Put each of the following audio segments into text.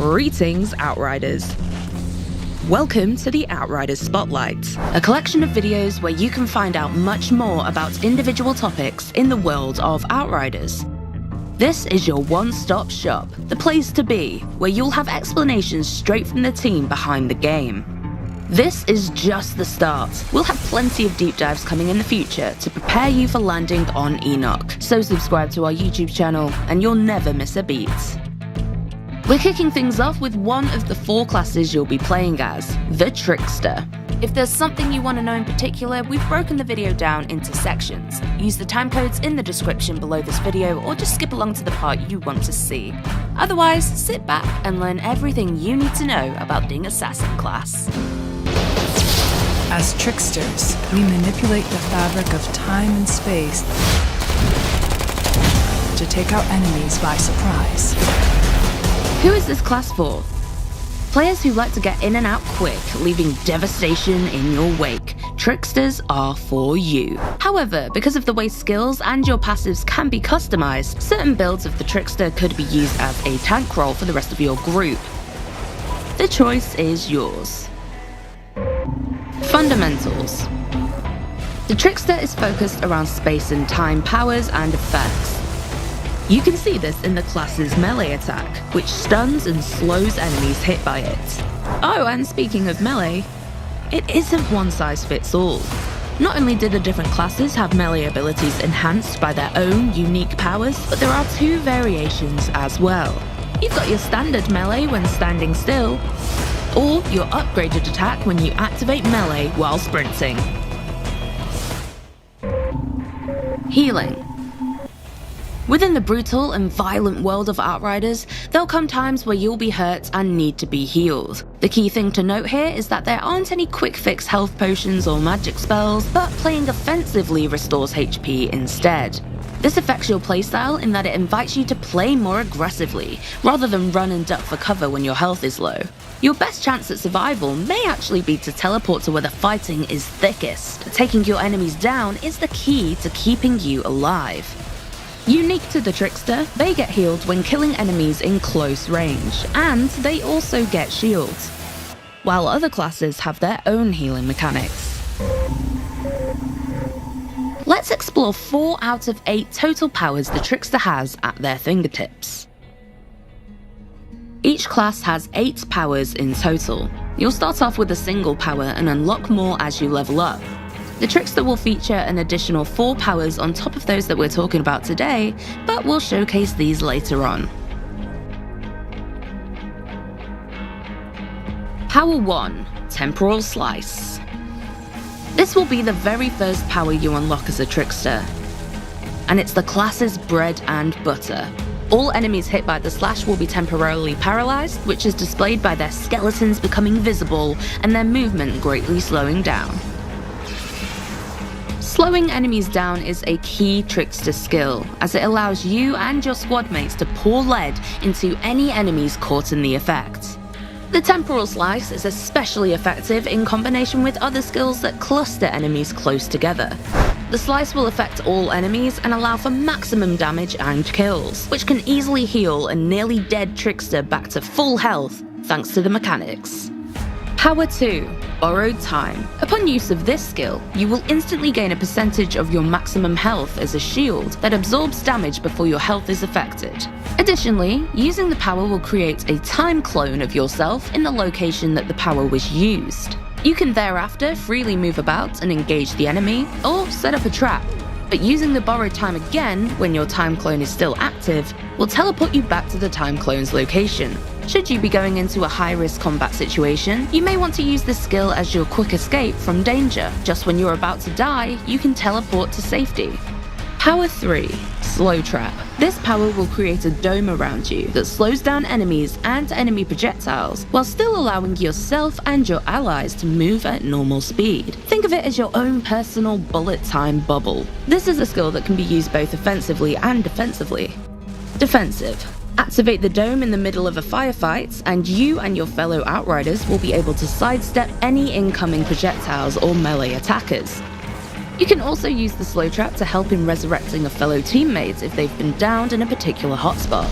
Greetings, Outriders. Welcome to the Outriders Spotlight, a collection of videos where you can find out much more about individual topics in the world of Outriders. This is your one-stop shop, the place to be, where you'll have explanations straight from the team behind the game. This is just the start. We'll have plenty of deep dives coming in the future to prepare you for landing on Enoch, so subscribe to our YouTube channel and you'll never miss a beat. We're kicking things off with one of the 4 classes you'll be playing as, the Trickster. If there's something you want to know in particular, we've broken the video down into sections. Use the timecodes in the description below this video or just skip along to the part you want to see. Otherwise, sit back and learn everything you need to know about the Assassin class. As Tricksters, we manipulate the fabric of time and space to take out enemies by surprise. Who is this class for? Players who like to get in and out quick, leaving devastation in your wake. Tricksters are for you. However, because of the way skills and your passives can be customized, certain builds of the Trickster could be used as a tank role for the rest of your group. The choice is yours. Fundamentals. The Trickster is focused around space and time powers and effects. You can see this in the class's melee attack, which stuns and slows enemies hit by it. Oh, and speaking of melee, it isn't one size fits all. Not only do the different classes have melee abilities enhanced by their own unique powers, but there are 2 variations as well. You've got your standard melee when standing still, or your upgraded attack when you activate melee while sprinting. Healing. Within the brutal and violent world of Outriders, there'll come times where you'll be hurt and need to be healed. The key thing to note here is that there aren't any quick fix health potions or magic spells, but playing offensively restores HP instead. This affects your playstyle in that it invites you to play more aggressively, rather than run and duck for cover when your health is low. Your best chance at survival may actually be to teleport to where the fighting is thickest. Taking your enemies down is the key to keeping you alive. Unique to the Trickster, they get healed when killing enemies in close range, and they also get shields, while other classes have their own healing mechanics. Let's explore 4 out of 8 total powers the Trickster has at their fingertips. Each class has 8 powers in total. You'll start off with a single power and unlock more as you level up. The Trickster will feature an additional 4 powers on top of those that we're talking about today, but we'll showcase these later on. Power 1, Temporal Slice. This will be the very first power you unlock as a Trickster, and it's the class's bread and butter. All enemies hit by the slash will be temporarily paralyzed, which is displayed by their skeletons becoming visible and their movement greatly slowing down. Slowing enemies down is a key Trickster skill, as it allows you and your squad mates to pour lead into any enemies caught in the effect. The Temporal Slice is especially effective in combination with other skills that cluster enemies close together. The slice will affect all enemies and allow for maximum damage and kills, which can easily heal a nearly dead Trickster back to full health thanks to the mechanics. Power 2, Borrowed Time. Upon use of this skill, you will instantly gain a percentage of your maximum health as a shield that absorbs damage before your health is affected. Additionally, using the power will create a time clone of yourself in the location that the power was used. You can thereafter freely move about and engage the enemy, or set up a trap. But using the borrowed time again when your time clone is still active will teleport you back to the time clone's location. Should you be going into a high-risk combat situation, you may want to use this skill as your quick escape from danger. Just when you're about to die, you can teleport to safety. Power 3, Slow Trap. This power will create a dome around you that slows down enemies and enemy projectiles, while still allowing yourself and your allies to move at normal speed. Think of it as your own personal bullet time bubble. This is a skill that can be used both offensively and defensively. Defensive. Activate the dome in the middle of a firefight, and you and your fellow Outriders will be able to sidestep any incoming projectiles or melee attackers. You can also use the slow trap to help in resurrecting a fellow teammate if they've been downed in a particular hotspot.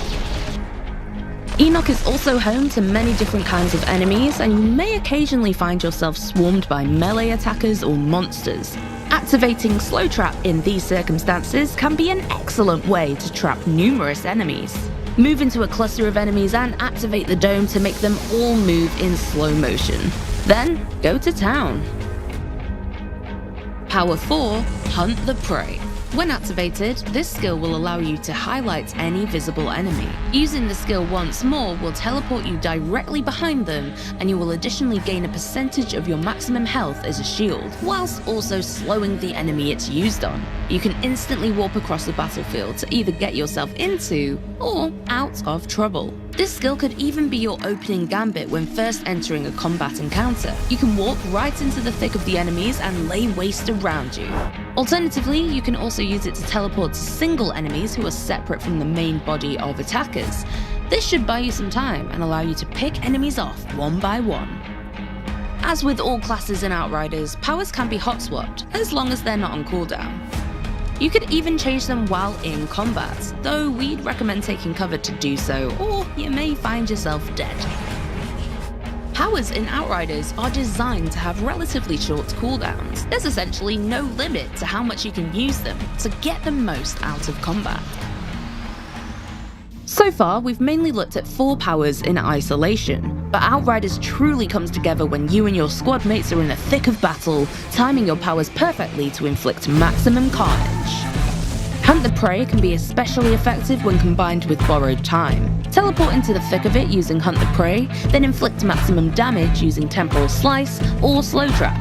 Enoch is also home to many different kinds of enemies, and you may occasionally find yourself swarmed by melee attackers or monsters. Activating Slow Trap in these circumstances can be an excellent way to trap numerous enemies. Move into a cluster of enemies and activate the dome to make them all move in slow motion. Then, go to town. Power 4, Hunt the Prey. When activated, this skill will allow you to highlight any visible enemy. Using the skill once more will teleport you directly behind them, and you will additionally gain a percentage of your maximum health as a shield, whilst also slowing the enemy it's used on. You can instantly warp across the battlefield to either get yourself into or out of trouble. This skill could even be your opening gambit when first entering a combat encounter. You can walk right into the thick of the enemies and lay waste around you. Alternatively, you can also use it to teleport to single enemies who are separate from the main body of attackers. This should buy you some time and allow you to pick enemies off one by one. As with all classes in Outriders, powers can be hot swapped, as long as they're not on cooldown. You could even change them while in combat, though we'd recommend taking cover to do so, or you may find yourself dead. Powers in Outriders are designed to have relatively short cooldowns. There's essentially no limit to how much you can use them to get the most out of combat. So far, we've mainly looked at 4 powers in isolation, but Outriders truly comes together when you and your squad mates are in the thick of battle, timing your powers perfectly to inflict maximum carnage. Hunt the Prey can be especially effective when combined with Borrowed Time. Teleport into the thick of it using Hunt the Prey, then inflict maximum damage using Temporal Slice or Slow Trap.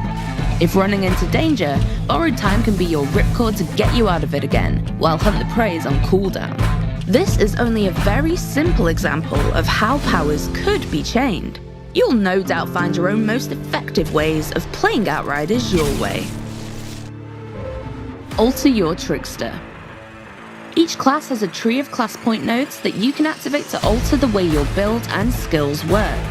If running into danger, Borrowed Time can be your ripcord to get you out of it again, while Hunt the Prey is on cooldown. This is only a very simple example of how powers could be chained. You'll no doubt find your own most effective ways of playing Outriders your way. Alter your Trickster. Each class has a tree of class point nodes that you can activate to alter the way your build and skills work.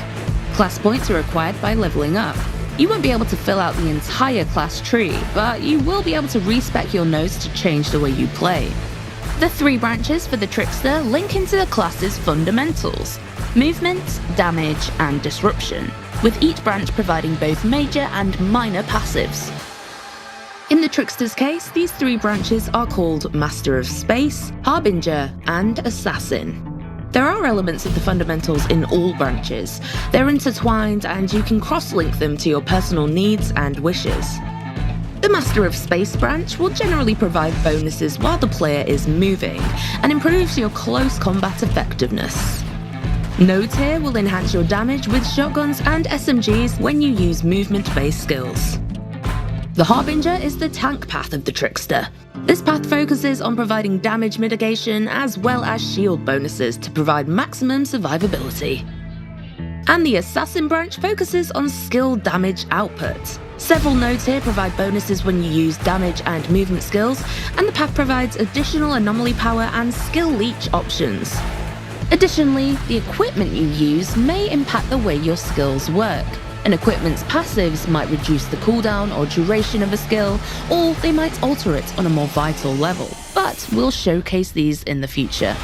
Class points are acquired by leveling up. You won't be able to fill out the entire class tree, but you will be able to respec your nodes to change the way you play. The 3 branches for the Trickster link into the class's fundamentals: movement, damage, and disruption, with each branch providing both major and minor passives. In the Trickster's case, these 3 branches are called Master of Space, Harbinger, and Assassin. There are elements of the fundamentals in all branches. They're intertwined, and you can cross-link them to your personal needs and wishes. The Master of Space branch will generally provide bonuses while the player is moving, and improves your close combat effectiveness. Nodes here will enhance your damage with shotguns and SMGs when you use movement-based skills. The Harbinger is the tank path of the Trickster. This path focuses on providing damage mitigation as well as shield bonuses to provide maximum survivability. And the Assassin branch focuses on skill damage output. Several nodes here provide bonuses when you use damage and movement skills, and the path provides additional anomaly power and skill leech options. Additionally, the equipment you use may impact the way your skills work. An equipment's passives might reduce the cooldown or duration of a skill, or they might alter it on a more vital level, but we'll showcase these in the future.